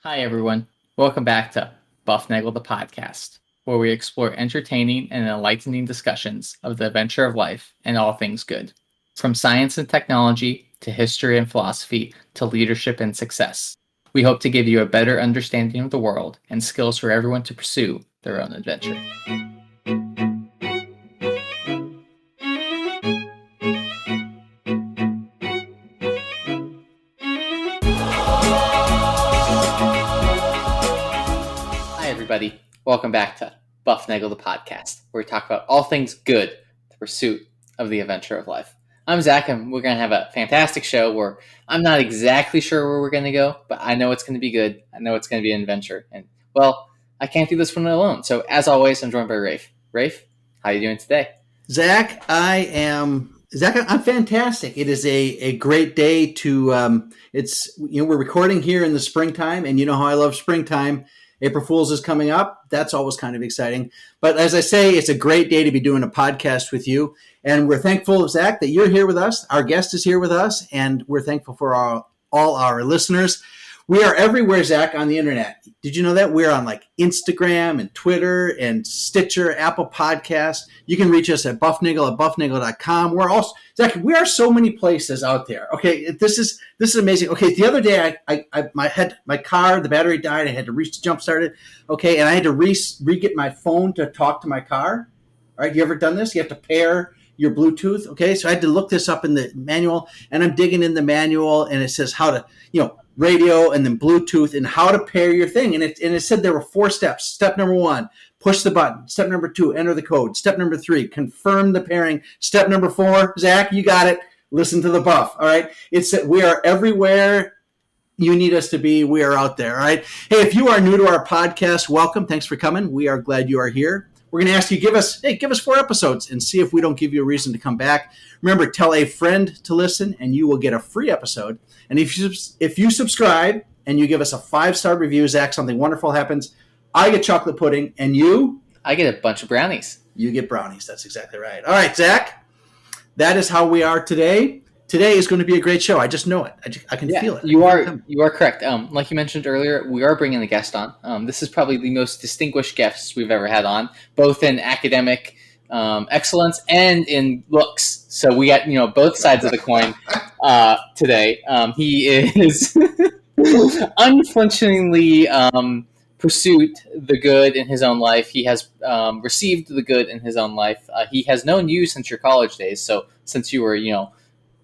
Hi, everyone. Welcome back to Buffnagel the podcast, where we explore entertaining and enlightening discussions of the adventure of life and all things good, from science and technology to history and philosophy to leadership and success. We hope to give you a better understanding of the world and skills for everyone to pursue their own adventure. Hi, everybody. Welcome back to Buffnagel the podcast, where we talk about all things good, the pursuit of the adventure of life. I'm Zach, and we're going to have a fantastic show where I'm not exactly sure where we're going to go, but I know it's going to be good. I know it's going to be an adventure. And, well, I can't do this one alone. So, as always, I'm joined by Rafe. Rafe, how are you doing today? Zach, I'm fantastic. It is a great day to we're recording here in the springtime, and you know how I love springtime. April Fool's is coming up. That's always kind of exciting. But as I say, it's a great day to be doing a podcast with you. And we're thankful, Zach, that you're here with us. Our guest is here with us, and we're thankful for all our listeners. We are everywhere, Zach, on the internet. Did you know that? We're on like Instagram and Twitter and Stitcher, Apple Podcasts. You can reach us at buffnagel@buffnagel.com. We're also, Zach, we are so many places out there. Okay, this is amazing. Okay, the other day my car, the battery died. I had to jump start it. Okay, and I had to re-get my phone to talk to my car. All right, you ever done this? You have to pair your Bluetooth. Okay, so I had to look this up in the manual, and I'm digging in the manual, and it says how to, radio and then Bluetooth and how to pair your thing. And it said there were 4 steps. Step number 1, push the button. Step number 2, enter the code. Step number 3, confirm the pairing. Step number 4, Zach, you got it. Listen to the buff. All right. We are everywhere you need us to be. We are out there. All right. Hey, if you are new to our podcast, welcome. Thanks for coming. We are glad you are here. We're going to ask you, give us 4 episodes and see if we don't give you a reason to come back. Remember, tell a friend to listen and you will get a free episode. And if you subscribe and you give us a 5-star review, Zach, something wonderful happens. I get chocolate pudding, and you? I get a bunch of brownies. You get brownies. That's exactly right. All right, Zach, that is how we are today. Today is going to be a great show. I just know it. I can feel it. You are correct. Like you mentioned earlier, we are bringing a guest on. This is probably the most distinguished guest we've ever had on, both in academic excellence and in looks. So we got both sides of the coin today. He is unflinchingly pursued the good in his own life. He has received the good in his own life. He has known you since your college days. So since you were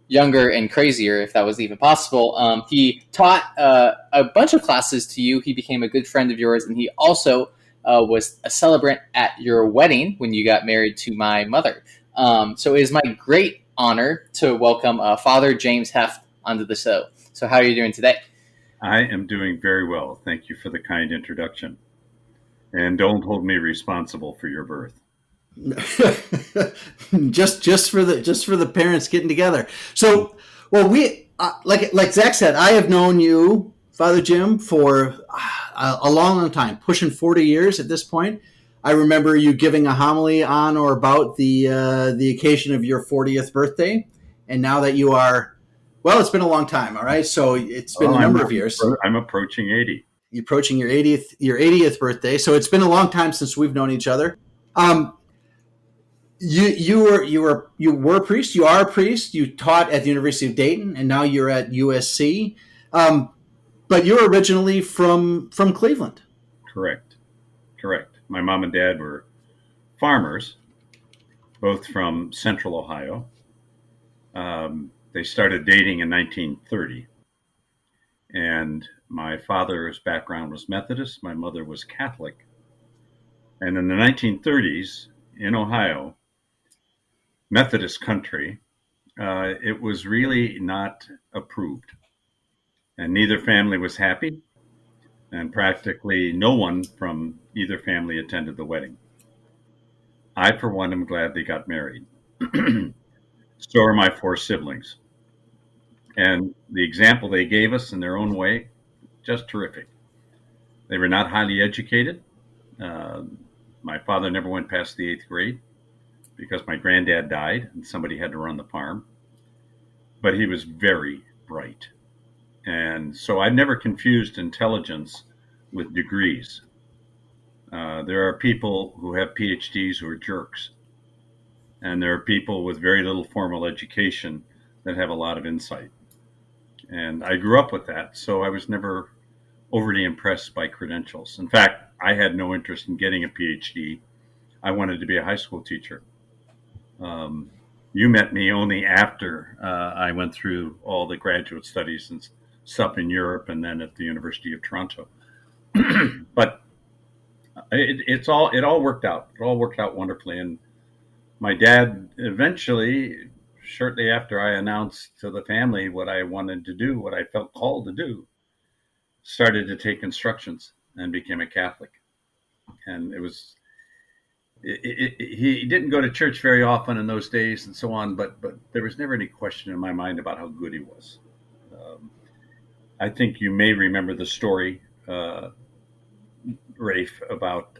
younger and crazier, if that was even possible. He taught a bunch of classes to you. He became a good friend of yours, and he also was a celebrant at your wedding when you got married to my mother. So it is my great honor to welcome Father James Heft onto the show. So how are you doing today? I am doing very well. Thank you for the kind introduction. And don't hold me responsible for your birth. just for the parents getting together. So, well, we like Zach said, I have known you, Father Jim, for a long time, pushing 40 years at this point. I remember you giving a homily on or about the occasion of your 40th birthday, and now that you are, well, it's been a long time. All right, so it's been a number of years. I'm approaching 80. You're approaching your 80th birthday, so it's been a long time since we've known each other. You were a priest. You are a priest. You taught at the University of Dayton, and now you're at USC. But you're originally from Cleveland. Correct. My mom and dad were farmers, both from Central Ohio. They started dating in 1930, and my father's background was Methodist. My mother was Catholic, and in the 1930s in Ohio, Methodist country, it was really not approved. And neither family was happy. And practically no one from either family attended the wedding. I, for one, am glad they got married. So are my 4 siblings. And the example they gave us in their own way, just terrific. They were not highly educated. My father never went past the 8th grade, because my granddad died and somebody had to run the farm. But he was very bright. And so I've never confused intelligence with degrees. There are people who have PhDs who are jerks, and there are people with very little formal education that have a lot of insight. And I grew up with that, so I was never overly impressed by credentials. In fact, I had no interest in getting a PhD. I wanted to be a high school teacher. You met me only after I went through all the graduate studies and stuff in Europe, and then at the University of Toronto. But it all worked out. It all worked out wonderfully. And my dad eventually, shortly after I announced to the family what I wanted to do, what I felt called to do, started to take instructions and became a Catholic. And he didn't go to church very often in those days and so on, but there was never any question in my mind about how good he was. I think you may remember the story, Rafe, about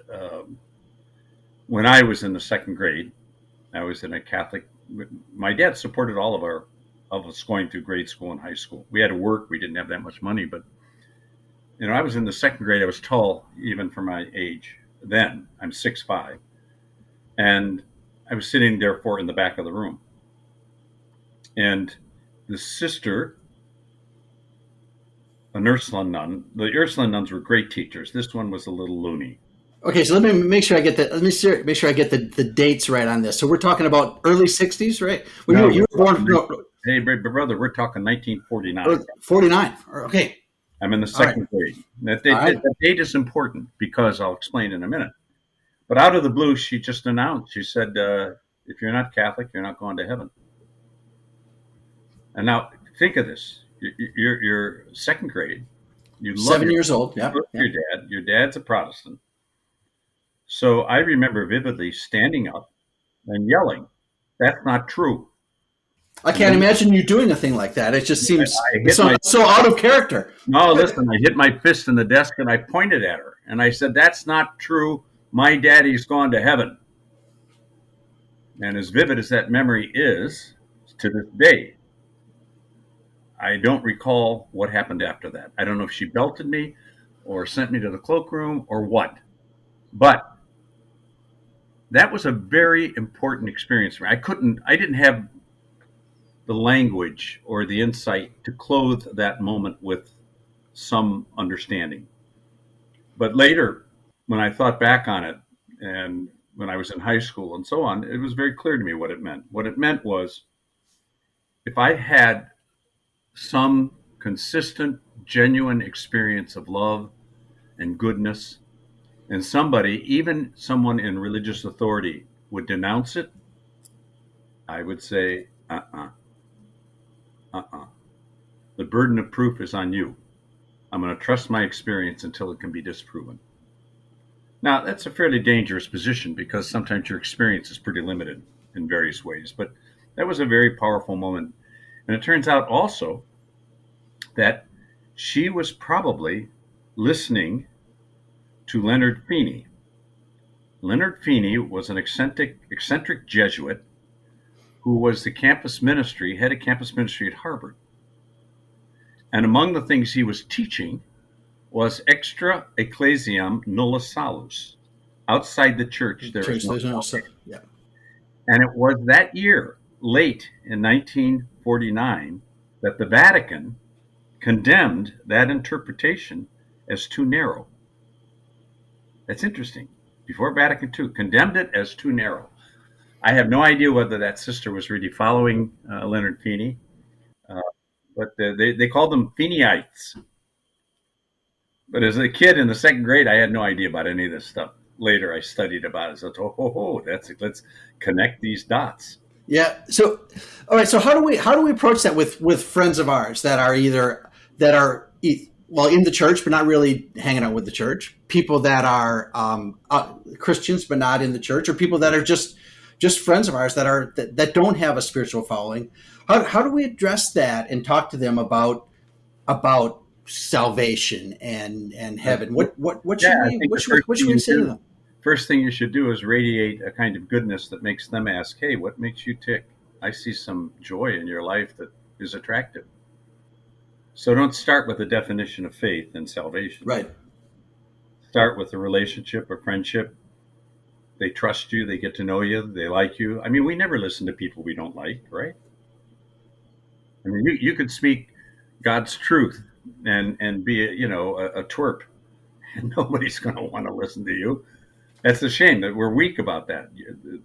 when I was in the second grade. I was in a Catholic. My dad supported all of us going through grade school and high school. We had to work. We didn't have that much money, but I was in the second grade. I was tall even for my age. Then I'm 6'5", and I was sitting therefore in the back of the room. And the sister, an Ursuline nun. The Ursuline nuns were great teachers. This one was a little loony. Okay, so let me make sure I get make sure I get the dates right on this. So we're talking about early 60s, right? Well, No, you were born. Hey, brother, we're talking 1949. 49. Okay. I'm in the second grade. That date is important because I'll explain in a minute. But out of the blue, she just announced. She said, "If you're not Catholic, you're not going to heaven." And now think of this: you're second grade. You 7 years old. Yeah. Your dad. Your dad's a Protestant. So I remember vividly standing up and yelling, "That's not true." I can't imagine you doing a thing like that. It just seems so out of character. No, listen, I hit my fist in the desk and I pointed at her and I said, "That's not true. My daddy's gone to heaven." And as vivid as that memory is to this day, I don't recall what happened after that. I don't know if she belted me or sent me to the cloakroom or what. But that was a very important experience for me. I didn't have the language or the insight to clothe that moment with some understanding. But later, when I thought back on it, and when I was in high school and so on, it was very clear to me what it meant. What it meant was, if I had some consistent, genuine experience of love and goodness, and somebody, even someone in religious authority, would denounce it, I would say, the burden of proof is on you. I'm going to trust my experience until it can be disproven. Now, that's a fairly dangerous position because sometimes your experience is pretty limited in various ways, but that was a very powerful moment. And it turns out also that she was probably listening to Leonard Feeney. Leonard Feeney was an eccentric Jesuit who was the head of campus ministry at Harvard. And among the things he was teaching was extra ecclesiam nulla salus. Outside the church, there is no salvation. Yeah. And it was that year, late in 1949, that the Vatican condemned that interpretation as too narrow. That's interesting. Before Vatican II, condemned it as too narrow. I have no idea whether that sister was really following Leonard Feeney, but they called them Feeniites. But as a kid in the second grade, I had no idea about any of this stuff. Later, I studied about it. So, let's connect these dots. Yeah. So, all right. So how do we approach that with friends of ours that are in the church but not really hanging out with the church, people that are Christians but not in the church, or people that are just friends of ours that don't have a spiritual following? How do we address that and talk to them about salvation and heaven? What should we say to them? First thing you should do is radiate a kind of goodness that makes them ask, "Hey, what makes you tick? I see some joy in your life that is attractive." So don't start with a definition of faith and salvation. Right. Start with a relationship, a friendship. They trust you, they get to know you, they like you. I mean, we never listen to people we don't like, right? I mean, you could speak God's truth and be a twerp, and nobody's going to want to listen to you. That's a shame that we're weak about that.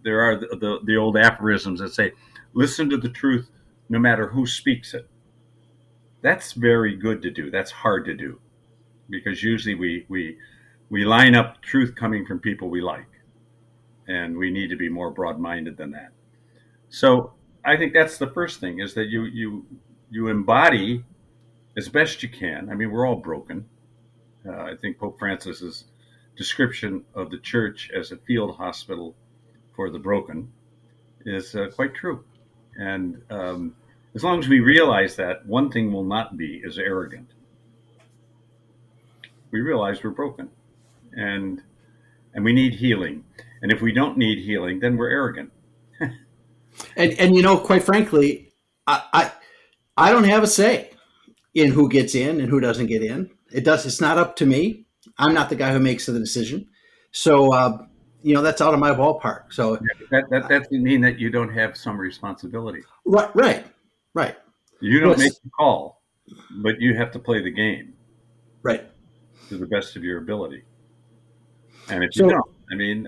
There are the old aphorisms that say, "Listen to the truth, no matter who speaks it." That's very good to do. That's hard to do, because usually we line up truth coming from people we like, and we need to be more broad-minded than that. So I think that's the first thing, is that you embody as best you can. I mean, we're all broken. I think Pope Francis's description of the church as a field hospital for the broken is quite true. And as long as we realize that, one thing will not be is arrogant. We realize we're broken, and we need healing. And if we don't need healing, then we're arrogant. And quite frankly, I don't have a say in who gets in and who doesn't get in. It's not up to me. I'm not the guy who makes the decision. So that's out of my ballpark. So that doesn't mean that you don't have some responsibility. Right. You don't make the call, but you have to play the game. Right. To the best of your ability. And if you don't, I mean,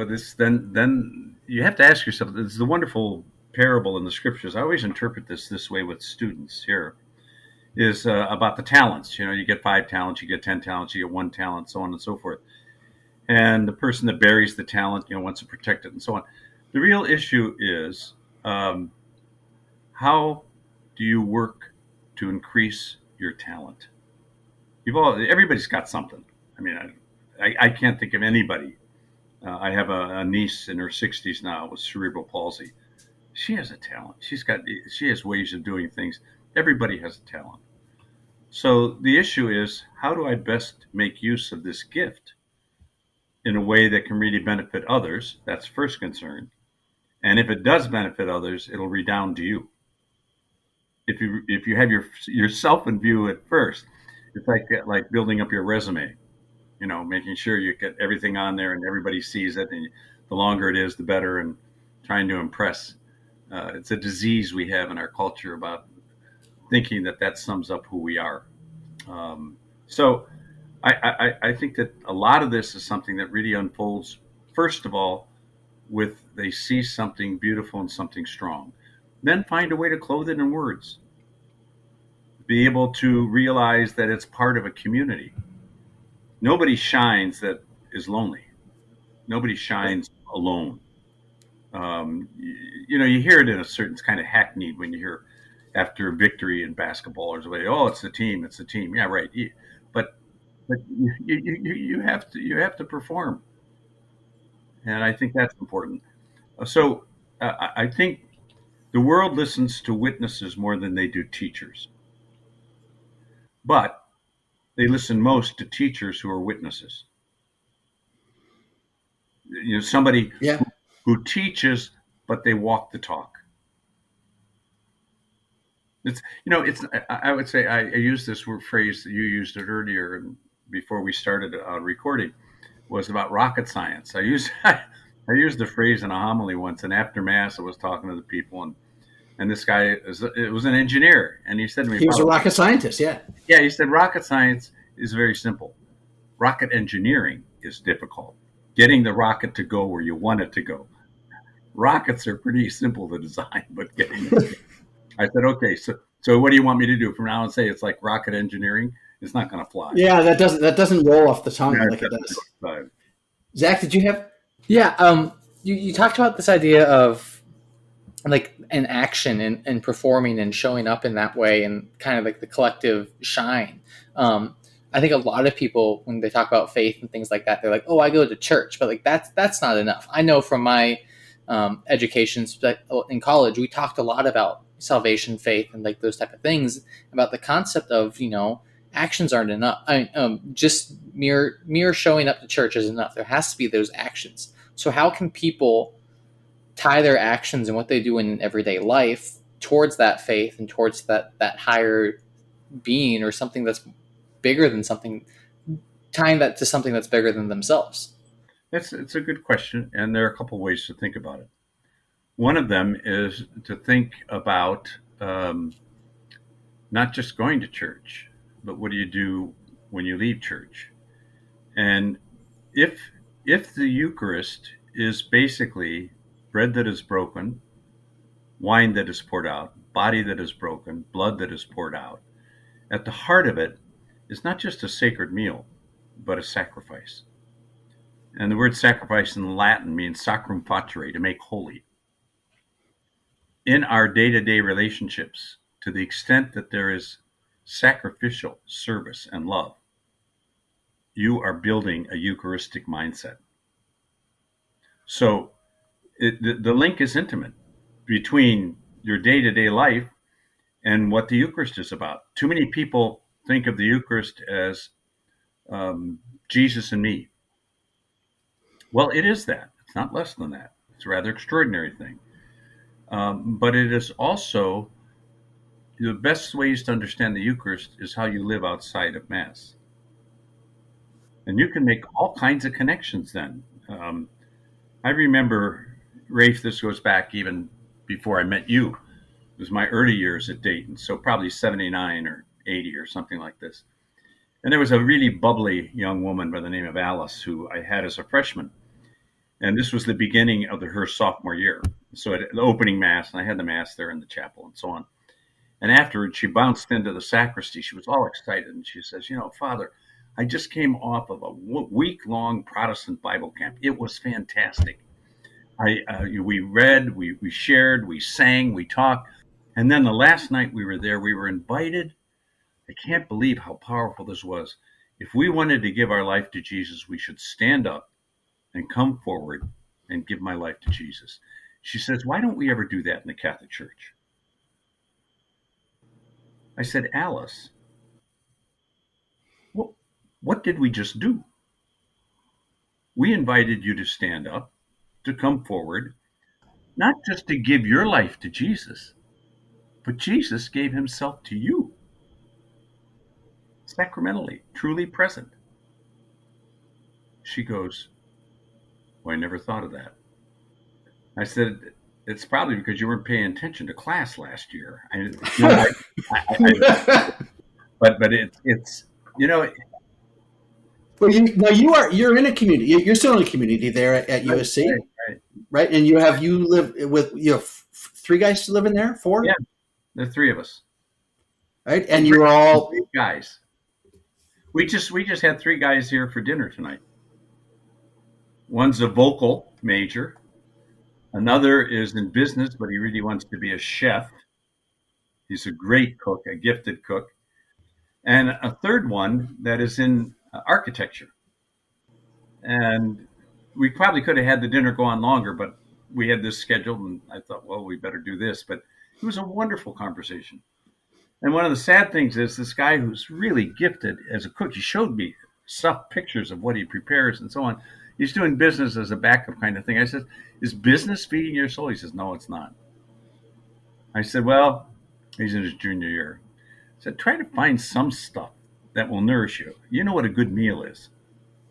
this then you have to ask yourself. This is the wonderful parable in the scriptures. I always interpret this way with students here. Is about the talents. You get 5 talents, you get 10 talents, you get 1 talent, so on and so forth. And the person that buries the talent, wants to protect it and so on. The real issue is how do you work to increase your talent? Everybody's got something. I mean, I can't think of anybody. I have a niece in her 60s now with cerebral palsy. She has a talent. She has ways of doing things. Everybody has a talent. So the issue is, how do I best make use of this gift in a way that can really benefit others? That's first concern. And if it does benefit others, it'll redound to you. If you have yourself in view at first, it's like building up your resume, making sure you get everything on there and everybody sees it. And the longer it is, the better, and trying to impress. It's a disease we have in our culture about thinking that sums up who we are. So I think that a lot of this is something that really unfolds, first of all, they see something beautiful and something strong. Then find a way to clothe it in words. Be able to realize that it's part of a community. Nobody shines that is lonely. Nobody shines alone. You hear it in a certain kind of hackneyed when you hear after a victory in basketball or something. Oh, it's the team. Yeah, right. But you have to perform, and I think that's important. So I think the world listens to witnesses more than they do teachers, but they listen most to teachers who are witnesses. Somebody who teaches, but they walk the talk. I would say I use this phrase that you used it earlier, and before we started recording, was about rocket science. I used the phrase in a homily once, and after mass, I was talking to the people, and this guy was an engineer, and he said to me, he was a rocket scientist. Yeah. He said rocket science is very simple. Rocket engineering is difficult. Getting the rocket to go where you want it to go. Rockets are pretty simple to design, but getting it. I said, okay, so what do you want me to do from now on? Say it's like rocket engineering? It's not going to fly. Yeah, that doesn't roll off the tongue like it does. Zach, did you have? Yeah, you talked about this idea of like an action and performing and showing up in that way, and kind of like the collective shine. I think a lot of people, when they talk about faith and things like that, they're like, "Oh, I go to church," but like that's not enough. I know from my education in college, we talked a lot about salvation, faith, and like those type of things, about the concept of actions aren't enough. Just mere showing up to church is enough. There has to be those actions. So how can people tie their actions and what they do in everyday life towards that faith and towards that higher being, or something that's bigger than something, tying that to something that's bigger than themselves? It's a good question, and there are a couple ways to think about it. One of them is to think about not just going to church, but what do you do when you leave church? And if the Eucharist is basically bread that is broken, wine that is poured out, body that is broken, blood that is poured out, at the heart of it is not just a sacred meal, but a sacrifice. And the word sacrifice in Latin means sacrum facere, to make holy. In our day-to-day relationships, to the extent that there is sacrificial service and love, you are building a Eucharistic mindset. So the link is intimate between your day-to-day life and what the Eucharist is about. Too many people think of the Eucharist as Jesus and me. Well, it is that. It's not less than that. It's a rather extraordinary thing. But it is also, the best ways to understand the Eucharist is how you live outside of Mass. And you can make all kinds of connections then. I remember, Rafe, this goes back even before I met you. It was my early years at Dayton, so probably 79 or 80 or something like this. And there was a really bubbly young woman by the name of Alice who I had as a freshman. And this was the beginning of her sophomore year. So at the opening Mass, and I had the Mass there in the chapel and so on. And afterwards, she bounced into the sacristy. She was all excited. And she says, Father, I just came off of a week-long Protestant Bible camp. It was fantastic. We read, we shared, we sang, we talked. And then the last night we were there, we were invited. I can't believe how powerful this was. If we wanted to give our life to Jesus, we should stand up and come forward and give my life to Jesus. She says, why don't we ever do that in the Catholic Church? I said, Alice, what did we just do? We invited you to stand up, to come forward, not just to give your life to Jesus, but Jesus gave himself to you, sacramentally, truly present. She goes, well, I never thought of that. I said, it's probably because you weren't paying attention to class last year. But it's Well, you're in a community. You're still in a community there at USC, right? And you live with three guys living there, four? Yeah, the three of us, right? And you're all three guys. We just had three guys here for dinner tonight. One's a vocal major. Another is in business, but he really wants to be a chef. He's a great cook, a gifted cook. And a third one that is in architecture. And we probably could have had the dinner go on longer, but we had this scheduled, and I thought, well, we better do this. But it was a wonderful conversation. And one of the sad things is this guy who's really gifted as a cook, he showed me pictures of what he prepares and so on. He's doing business as a backup kind of thing. I said, is business feeding your soul? He says, no, it's not. I said, well, he's in his junior year. I said, try to find some stuff that will nourish you. You know what a good meal is.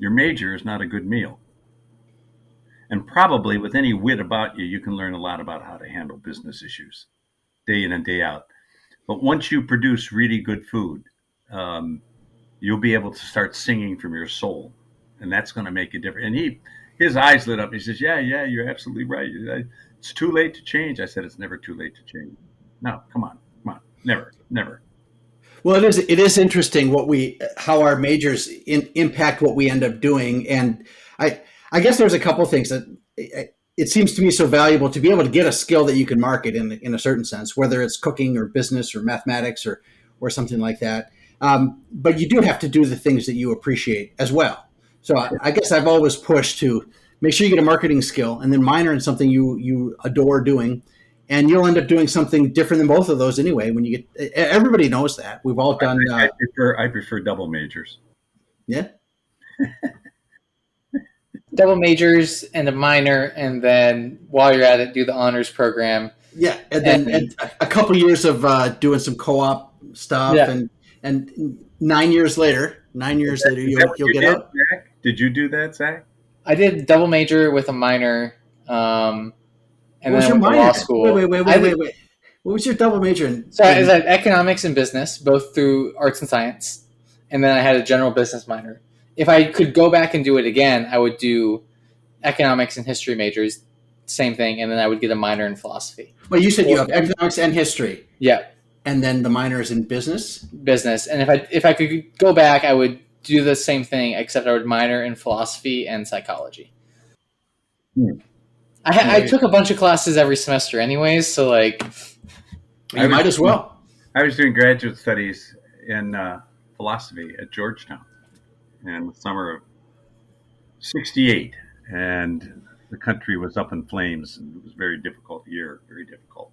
Your major is not a good meal. And probably with any wit about you, you can learn a lot about how to handle business issues day in and day out. But once you produce really good food, you'll be able to start singing from your soul. And that's going to make a difference. And his eyes lit up. He says, yeah, you're absolutely right. It's too late to change. I said, it's never too late to change. No, come on. Never. Well, it is interesting how our majors impact what we end up doing. And I guess there's a couple of things that it seems to me so valuable to be able to get a skill that you can market in a certain sense, whether it's cooking or business or mathematics or something like that. But you do have to do the things that you appreciate as well. So I guess I've always pushed to make sure you get a marketing skill and then minor in something you adore doing. And you'll end up doing something different than both of those anyway. When you get, everybody knows that. We've all done. I prefer double majors. Yeah. Double majors and a minor, and then while you're at it, do the honors program. Yeah, and then And a couple years of doing some co-op stuff, yeah, and 9 years later, Is that what you'll you get did, out. Zach? Did you do that, Zach? I did double major with a minor, and What then was I your went to minor? law Wait, school. wait, wait, I wait, did, wait, wait. What was your double major in? so I was at economics and business, both through arts and science, and then I had a general business minor. If I could go back and do it again, I would do economics and history majors, same thing, and then I would get a minor in philosophy. Well, you said you Or, have economics and history, yeah, and then the minor is in business. business. And if I could go back, I would do the same thing, except I would minor in philosophy and psychology. Hmm. I Okay, took a bunch of classes every semester, anyways. So like, I you was might as well. I was doing graduate studies in philosophy at Georgetown in the summer of '68, and the country was up in flames, and it was a very difficult year, very difficult.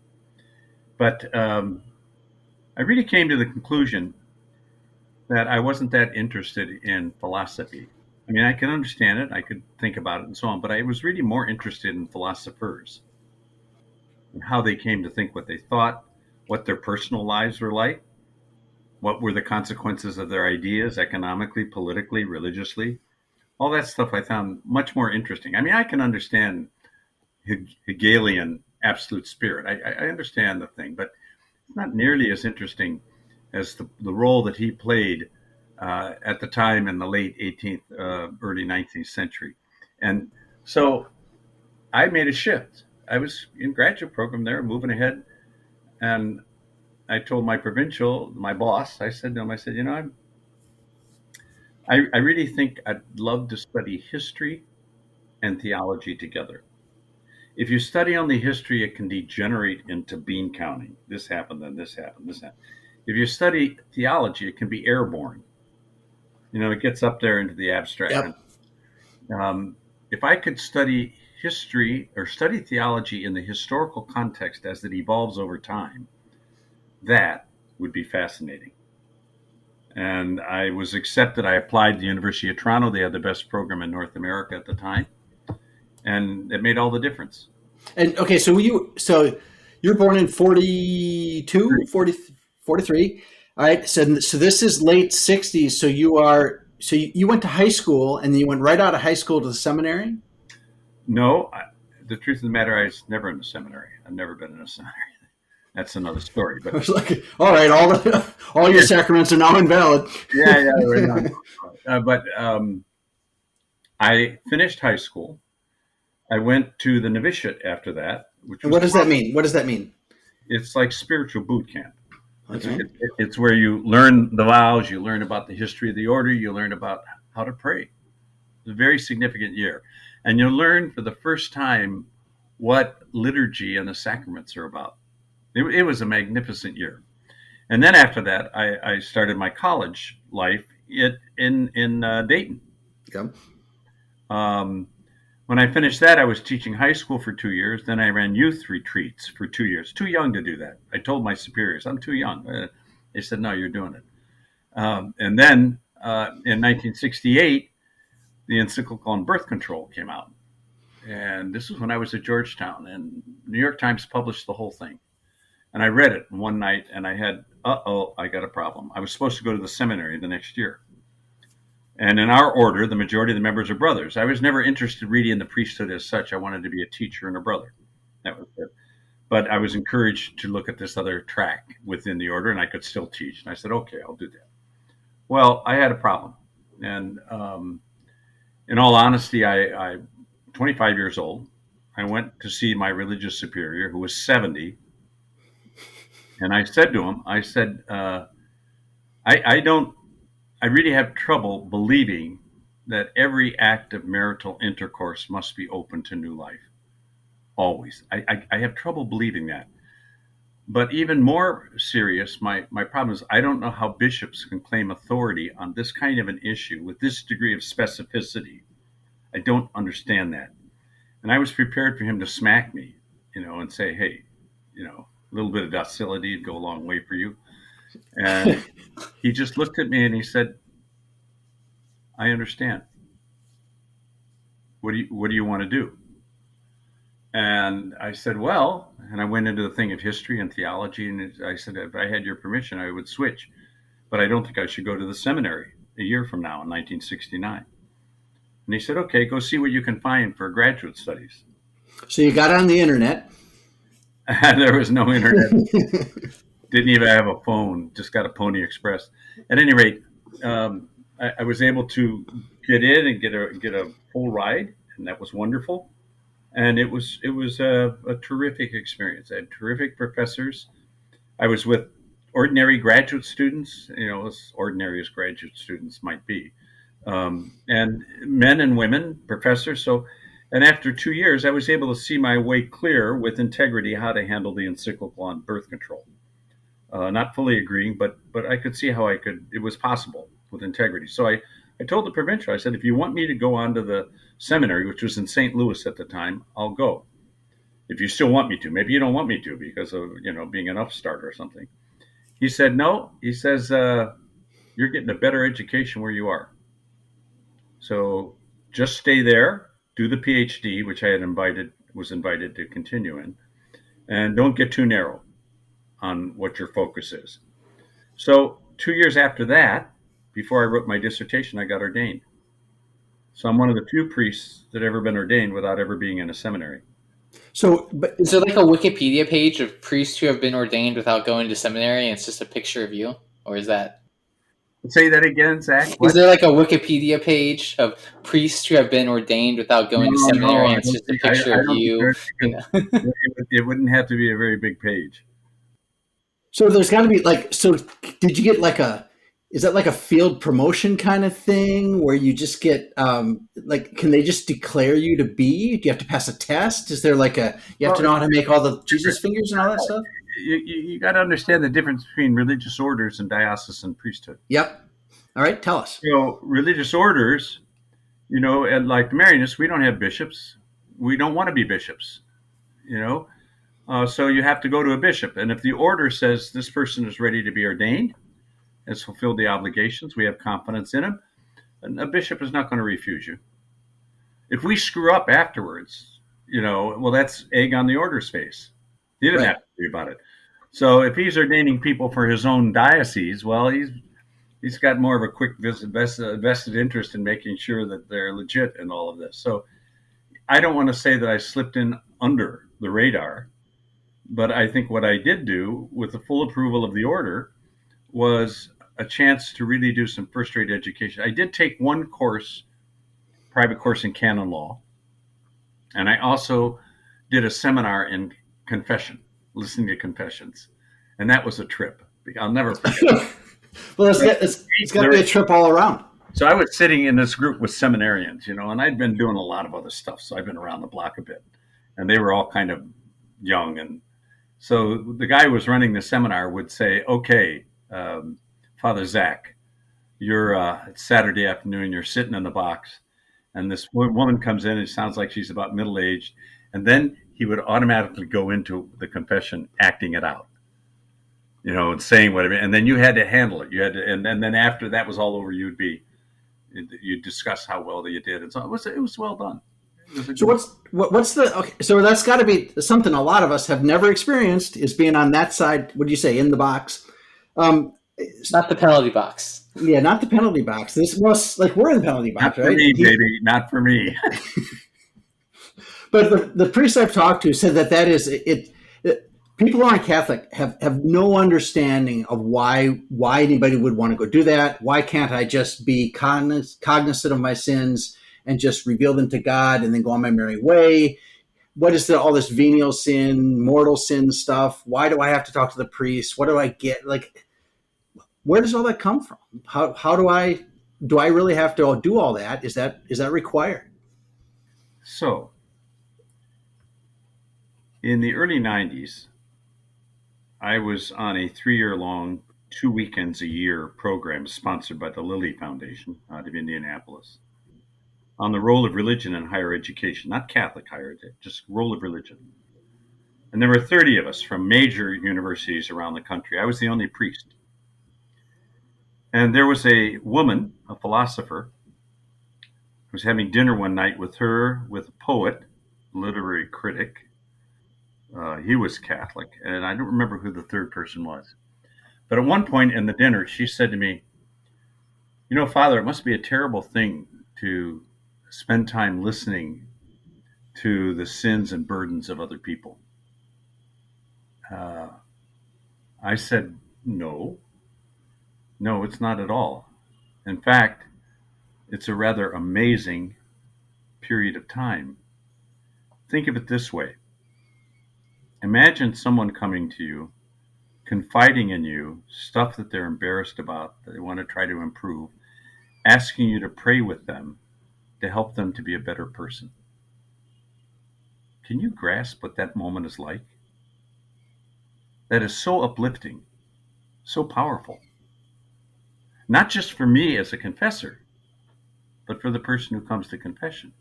But I really came to the conclusion that I wasn't that interested in philosophy. I mean, I can understand it, I could think about it, and so on, but I was really more interested in philosophers and how they came to think what they thought, what their personal lives were like, what were the consequences of their ideas economically, politically, religiously. All that stuff I found much more interesting. I mean, I can understand Hegelian absolute spirit. I understand the thing, but it's not nearly as interesting as the role that he played at the time in the late 18th, early 19th century. And so I made a shift. I was in graduate program there, moving ahead, and I told my provincial, my boss, I said to him, I said, I really think I'd love to study history and theology together. If you study only history, it can degenerate into bean counting. This happened, then this happened, this happened. If you study theology, it can be airborne. It gets up there into the abstract. Yep. Um, if I could study history or study theology in the historical context as it evolves over time, that would be fascinating. And I was accepted. I applied to the University of Toronto. They had the best program in North America at the time, and it made all the difference. And okay, so you're born in 42, 40, 43. All right. So this is late 60s. So you went to high school and then you went right out of high school to the seminary? No, the truth of the matter, I was never in a seminary. I've never been in a seminary. That's another story. I But was like, all right, all your sacraments are now invalid. yeah, we're not. But I finished high school. I went to the novitiate after that, which And was what does that mean? What does that mean? it's like spiritual boot camp. Okay. It's where you learn the vows, you learn about the history of the order, you learn about how to pray. It's a very significant year, and you learn for the first time what liturgy and the sacraments are about. It was a magnificent year. And then after that, I started my college life in Dayton. Yep. Um, when I finished that, I was teaching high school for 2 years. Then I ran youth retreats for 2 years. Too young to do that. I told my superiors, I'm too young. They said, no, you're doing it. And then in 1968, the encyclical on birth control came out. And this was when I was at Georgetown. And the New York Times published the whole thing. And I read it one night and I had, I got a problem. I was supposed to go to the seminary the next year. And in our order, the majority of the members are brothers. I was never interested really in the priesthood as such. I wanted to be a teacher and a brother. That was it. But I was encouraged to look at this other track within the order, and I could still teach. And I said, okay, I'll do that. Well, I had a problem. And in all honesty, I 25 years old. I went to see my religious superior, who was 70. And I said to him, I said, I don't I really have trouble believing that every act of marital intercourse must be open to new life. Always. I have trouble believing that. But even more serious, my problem is I don't know how bishops can claim authority on this kind of an issue with this degree of specificity. I don't understand that. And I was prepared for him to smack me, and say, hey, a little bit of docility would go a long way for you. And he just looked at me and he said, I understand. What do you want to do? And I said, well, And I went into the thing of history and theology, and I said, if I had your permission, I would switch. But I don't think I should go to the seminary a year from now in 1969. And he said, okay, go see what you can find for graduate studies. So you got on the internet. And there was no internet. Didn't even have a phone, just got a Pony Express. At any rate, I was able to get in and get a full ride, and that was wonderful. And it was a terrific experience. I had terrific professors. I was with ordinary graduate students, as ordinary as graduate students might be, and men and women, professors. And after 2 years, I was able to see my way clear with integrity how to handle the encyclical on birth control. Not fully agreeing, but I could see how it was possible with integrity. So I told the provincial, I said, if you want me to go on to the seminary, which was in St. Louis at the time, I'll go. If you still want me to, maybe you don't want me to because of, being an upstart or something. He said, no, he says, you're getting a better education where you are. So just stay there, do the PhD, which I was invited to continue in, and don't get too narrow on what your focus is. So 2 years after that, before I wrote my dissertation, I got ordained. So I'm one of the few priests that ever been ordained without ever being in a seminary. So, but is there like a Wikipedia page of priests who have been ordained without going to seminary, and it's just a picture of you, or is that? Say that again, Zach. What? Is there like a Wikipedia page of priests who have been ordained without going to seminary, and it's just a picture of you? It wouldn't have to be a very big page. So there's got to be so did you get is that like a field promotion kind of thing where you just get, can they just declare you to be? Do you have to pass a test? Is there you have to know how to make all the Jesus fingers and all that stuff? You got to understand the difference between religious orders and diocesan priesthood. Yep. All right, tell us. Religious orders, and like the Marianists, we don't have bishops. We don't want to be bishops, so you have to go to a bishop. And if the order says this person is ready to be ordained, has fulfilled the obligations, we have confidence in him, and a bishop is not going to refuse you. If we screw up afterwards, that's egg on the order's face. He didn't have to worry about it. So if he's ordaining people for his own diocese, well, he's got more of a quick vested interest in making sure that they're legit in all of this. So I don't want to say that I slipped in under the radar, but I think what I did do with the full approval of the order was a chance to really do some first-rate education. I did take one private course in canon law, and I also did a seminar in confession, listening to confessions, and that was a trip. I'll never forget. Well, it's got to be a trip all around. So I was sitting in this group with seminarians, and I'd been doing a lot of other stuff, so I've been around the block a bit, and they were all kind of young, and so the guy who was running the seminar would say, okay, Father Zach, it's Saturday afternoon, you're sitting in the box, and this woman comes in, and it sounds like she's about middle-aged, and then he would automatically go into the confession, acting it out, and saying whatever, and then you had to handle it. You had to, and then after that was all over, you'd discuss how well that you did, and so it was well done. So what's the so that's got to be something a lot of us have never experienced, is being on that side. What do you say, in the box? Not the penalty box. Yeah, not the penalty box. This was we're in the penalty box, not for me, baby, not for me. But the priests I've talked to said that is it. People who aren't Catholic have no understanding of why anybody would want to go do that. Why can't I just be cognizant of my sins and just reveal them to God and then go on my merry way? What is all this venial sin, mortal sin stuff? Why do I have to talk to the priest? What do I get? Where does all that come from? How do I really have to do all that? Is that required? So in the early 90s, I was on a 3-year-long, 2 weekends a year program sponsored by the Lilly Foundation out of Indianapolis on the role of religion in higher education, not Catholic higher education, just role of religion. And there were 30 of us from major universities around the country. I was the only priest. And there was a woman, a philosopher, who was having dinner one night with a poet, literary critic, He was Catholic, and I don't remember who the third person was. But at one point in the dinner, she said to me, "You know, Father, it must be a terrible thing to spend time listening to the sins and burdens of other people." Uh, I said, "No, no, it's not at all. In fact, it's a rather amazing period of time. Think of it this way. Imagine someone coming to you, confiding in you stuff that they're embarrassed about, that they want to try to improve, asking you to pray with them to help them to be a better person. Can you grasp what that moment is like? That is so uplifting, so powerful. Not just for me as a confessor, but for the person who comes to confession.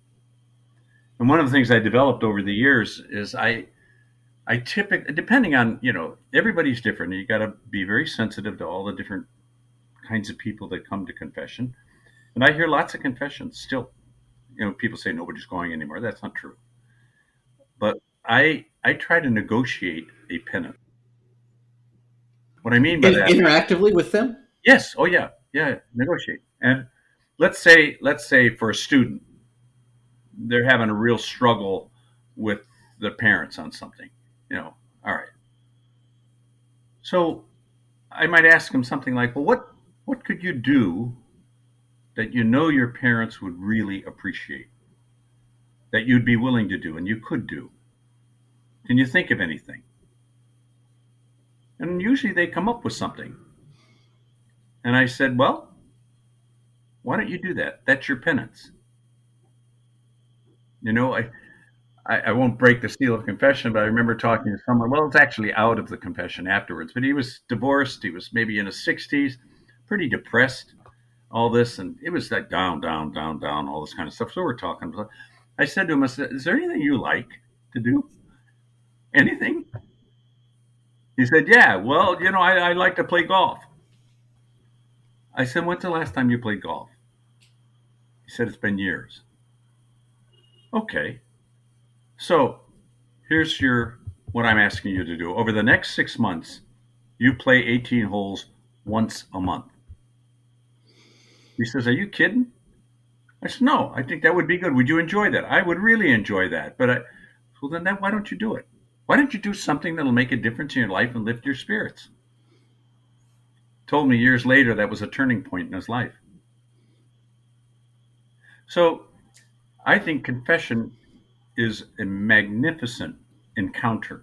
And one of the things I developed over the years is I typically, depending on, everybody's different. You got to be very sensitive to all the different kinds of people that come to confession. And I hear lots of confessions still. People say nobody's going anymore. That's not true. But I try to negotiate a penance. What I mean by that, interactively with them. yes, oh yeah, negotiate. And let's say for a student, they're having a real struggle with the parents on something. All right. So I might ask them something like, "Well, what could you do that your parents would really appreciate, that you'd be willing to do and you could do? Can you think of anything?" And usually they come up with something. And I said, "Well, why don't you do that? That's your penance." I won't break the seal of confession, but I remember talking to someone. Well, it's actually out of the confession afterwards, but he was divorced. He was maybe in his 60s, pretty depressed, all this. And it was like down, down, down, down, all this kind of stuff. So we're talking. I said to him, "Is there anything you like to do? Anything?" He said, "Yeah, well, I like to play golf." I said, "When's the last time you played golf?" He said, "It's been years." Okay. So here's what I'm asking you to do. Over the next 6 months, you play 18 holes once a month. He says, "Are you kidding?" I said, "No, I think that would be good. Would you enjoy that?" "I would really enjoy that." Well, then why don't you do it? Why don't you do something that'll make a difference in your life and lift your spirits? Told me years later that was a turning point in his life. So I think confession is a magnificent encounter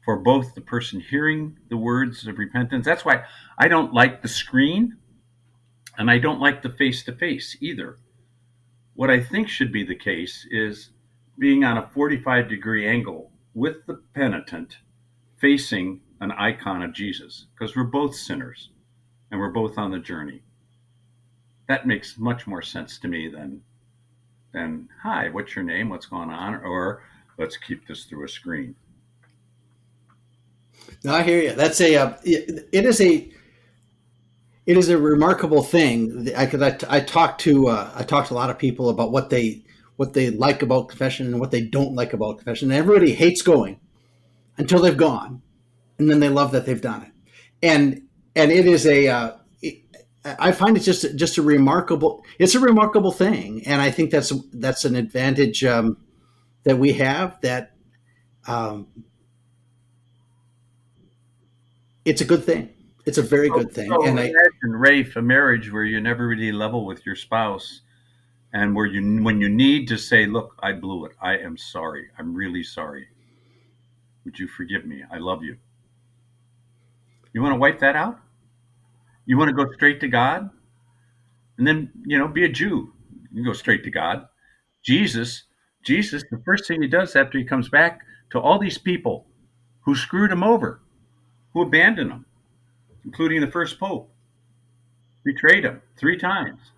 for both the person hearing the words of repentance. That's why I don't like the screen and I don't like the face-to-face either. What I think should be the case is being on a 45-degree angle with the penitent facing an icon of Jesus, because we're both sinners and we're both on the journey. That makes much more sense to me than "Hi, what's your name? What's going on?" or "Let's keep this through a screen." No, I hear you. That's it is a remarkable thing. I talk to a lot of people about what they like about confession and what they don't like about confession. And everybody hates going until they've gone, and then they love that they've done it. And it is I find it just a remarkable. It's a remarkable thing, and I think that's an advantage that we have. That it's a good thing. It's a very good thing. So And imagine, Rafe, a marriage where you never really level with your spouse, and when you need to say, "Look, I blew it. I am sorry. I'm really sorry. Would you forgive me? I love you." You want to wipe that out? You want to go straight to God? And then, be a Jew. You go straight to God. Jesus, the first thing he does after he comes back to all these people who screwed him over, who abandoned him, including the first pope, betrayed him 3 times.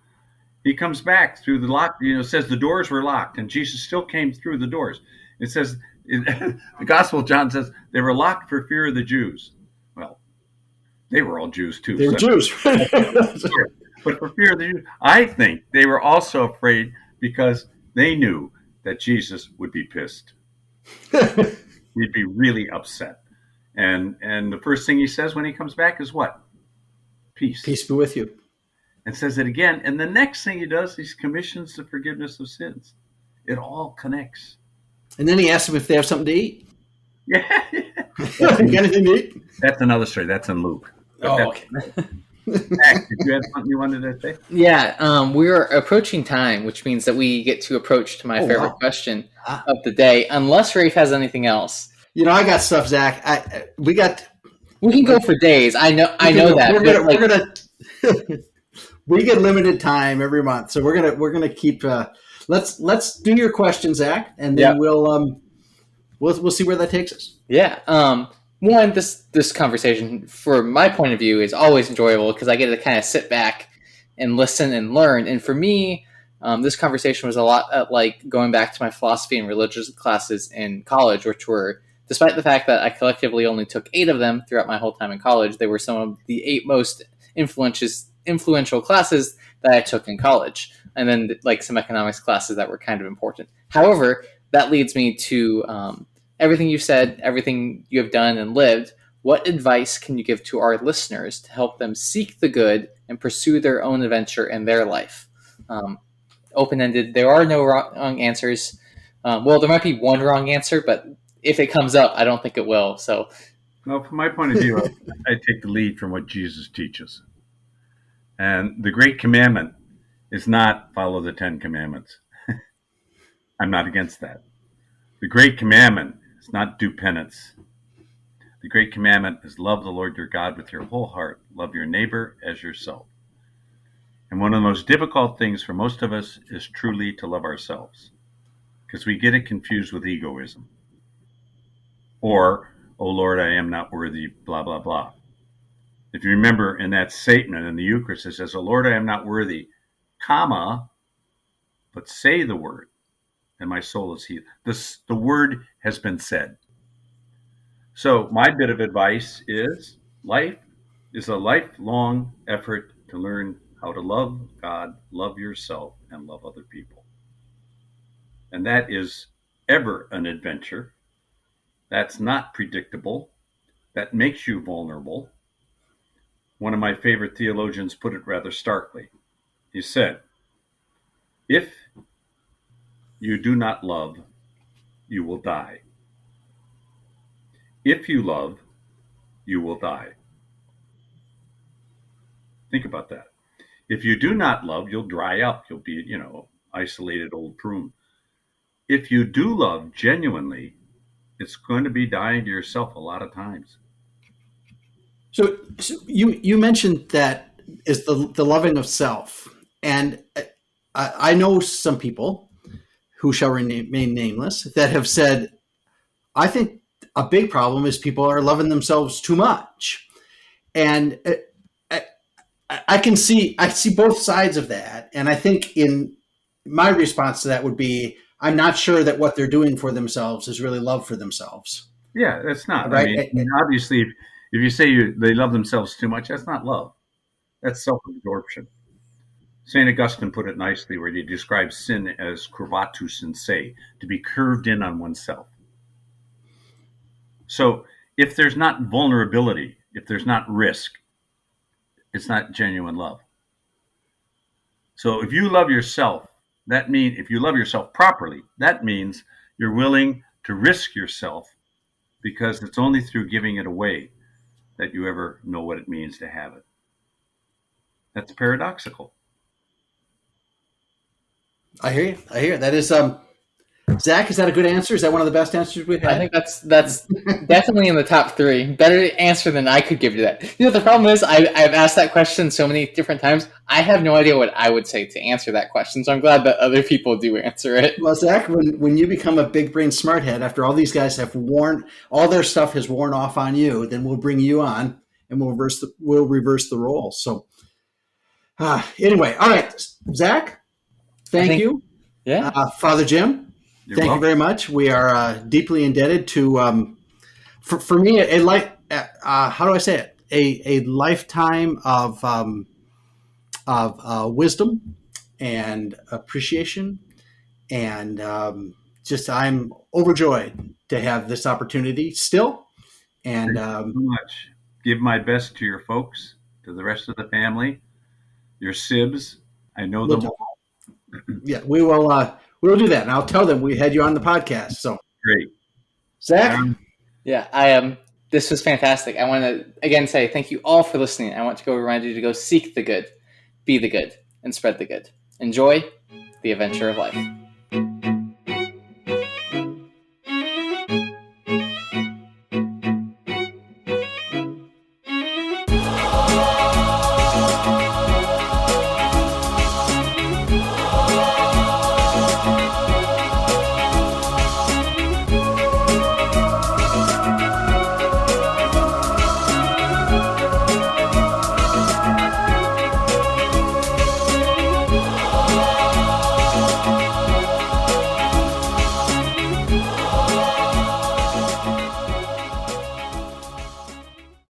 He comes back through the lock, it says the doors were locked, and Jesus still came through the doors. It says, the Gospel of John says they were locked for fear of the Jews. Well, they were all Jews too. they're Jews. But for fear of the Jews, I think they were also afraid because they knew that Jesus would be pissed. He'd be really upset. And the first thing he says when he comes back is what? Peace. Peace be with you. And says it again. And the next thing he does, he commissions the forgiveness of sins. It all connects. And then he asks them if they have something to eat. Yeah. Got anything to eat? That's another story. That's in Luke. Okay. Zach, did you have something you wanted to say? Yeah, we are approaching time, which means that we get to approach to my favorite question of the day, unless Rafe has anything else. You know, I got stuff, Zach. We can go for days. I know that. We get limited time every month, so we're gonna keep. Let's do your question, Zach, and then we'll see where that takes us. Yeah. One, this conversation, from my point of view, is always enjoyable because I get to kind of sit back and listen and learn. And for me, this conversation was a lot like going back to my philosophy and religious classes in college, which were, despite the fact that I collectively only took 8 of them throughout my whole time in college, they were some of the 8 most influential classes that I took in college. And then like some economics classes that were kind of important. However, that leads me to everything you said, everything you have done and lived. What advice can you give to our listeners to help them seek the good and pursue their own adventure in their life? Open-ended. There are no wrong answers. Well, there might be one wrong answer, but if it comes up, I don't think it will. So, well, from my point of view, I take the lead from what Jesus teaches. And the great commandment is not follow the 10 commandments. I'm not against that. The great commandment is not do penance. The great commandment is love the Lord your God with your whole heart. Love your neighbor as yourself. And one of the most difficult things for most of us is truly to love ourselves, because we get it confused with egoism. Or, oh Lord, I am not worthy, blah, blah, blah. If you remember in that statement in the Eucharist, it says, oh Lord, I am not worthy, comma, but say the word, and my soul is healed. The word has been said. So my bit of advice is life is a lifelong effort to learn how to love God, love yourself, and love other people. And that is ever an adventure. That's not predictable. That makes you vulnerable. One of my favorite theologians put it rather starkly. He said, if you do not love, you will die. If you love, you will die. Think about that. If you do not love, you'll dry up. You'll be, isolated old prune. If you do love genuinely, it's going to be dying to yourself a lot of times. So you mentioned that is the loving of self. And I know some people who shall remain nameless that have said, I think a big problem is people are loving themselves too much. And I see both sides of that. And I think in my response to that would be, I'm not sure that what they're doing for themselves is really love for themselves. Yeah, that's not. Right? I mean, obviously, if you say they love themselves too much, that's not love. That's self-absorption. St. Augustine put it nicely where he describes sin as curvatus in se, to be curved in on oneself. So if there's not vulnerability, if there's not risk, it's not genuine love. So if you love yourself, if you love yourself properly, that means you're willing to risk yourself, because it's only through giving it away that you ever know what it means to have it. That's paradoxical. I hear you. That is, Zach, is that a good answer? Is that one of the best answers we've had? I think that's definitely in the top 3. Better answer than I could give you that. The problem is I've asked that question so many different times. I have no idea what I would say to answer that question. So I'm glad that other people do answer it. Well, Zach, when you become a Big Brain SmartHead, after all these guys have all their stuff has worn off on you, then we'll bring you on and we'll reverse the role. So anyway, all right, Zach, thank you. Yeah. Father Jim. You're Thank welcome. you very much. We are deeply indebted to, for me, how do I say it? A lifetime of wisdom and appreciation and I'm overjoyed to have this opportunity still. And Thank you so much. Give my best to your folks, to the rest of the family, your sibs. I know them all. Yeah, we will do that. And I'll tell them we had you on the podcast. So Great. Zach? Yeah, this was fantastic. I want to again say thank you all for listening. I want to go remind you to go seek the good, be the good, and spread the good. Enjoy the adventure of life.